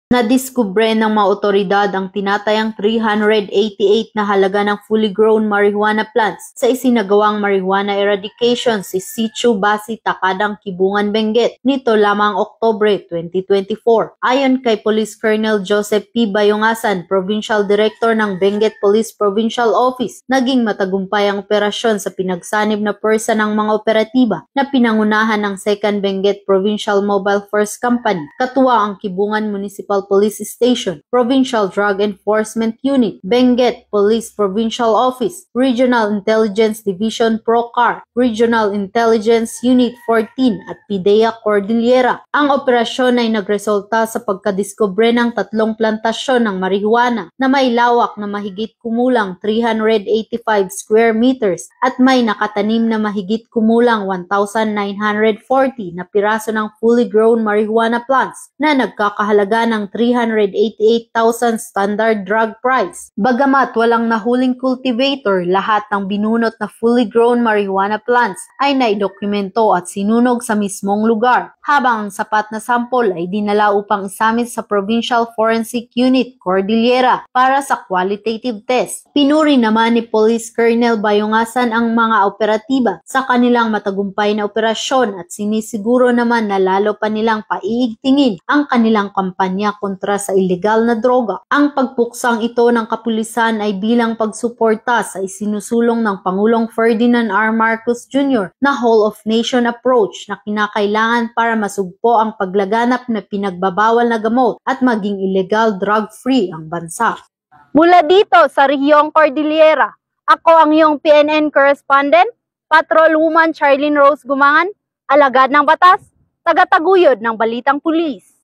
Nadiskubre ng mga otoridad ang tinatayang 388 na halaga ng fully grown marijuana plants sa isinagawang marijuana eradication sa Sitio Basi, Takadang, Kibungan, Benguet nito lamang Oktubre 2024. Ayon kay Police Colonel Joseph P. Bayongasan, Provincial Director ng Benguet Police Provincial Office, naging matagumpay ang operasyon sa pinagsanib na pwersa ng mga operatiba na pinangunahan ng 2nd Benguet Provincial Mobile Force Company, katuwa ang Kibungan Municipal Police Station, Provincial Drug Enforcement Unit, Benguet Police Provincial Office, Regional Intelligence Division PROCAR, Regional Intelligence Unit 14 at PIDEA Cordillera. Ang operasyon ay nagresulta sa pagkadiskubre ng 3 plantasyon ng marijuana na may lawak na mahigit kumulang 385 square meters at may nakatanim na mahigit kumulang 1,940 na piraso ng fully grown marijuana plants na nagkakahalaga ng 388,000 standard drug price. Bagamat walang nahuling cultivator, lahat ng binunot na fully grown marijuana plants ay naidokumento at sinunog sa mismong lugar, habang ang sapat na sample ay dinala upang isamit sa Provincial Forensic Unit Cordillera para sa qualitative test. Pinuri naman ni Police Colonel Bayongasan ang mga operatiba sa kanilang matagumpay na operasyon at sinisiguro naman na lalo pa nilang paiigtingin ang kanilang kampanya kontra sa ilegal na droga. Ang pagpuksang ito ng kapulisan ay bilang pagsuporta sa isinusulong ng Pangulong Ferdinand R. Marcos Jr. na whole of nation approach na kinakailangan para masugpo ang paglaganap na pinagbabawal na gamot at maging illegal drug-free ang bansa. Mula dito sa Rehiyong Cordillera, ako ang iyong PNN correspondent, Patrolwoman Charlene Rose Gumangan, alagad ng batas, tagataguyod ng Balitang Pulis.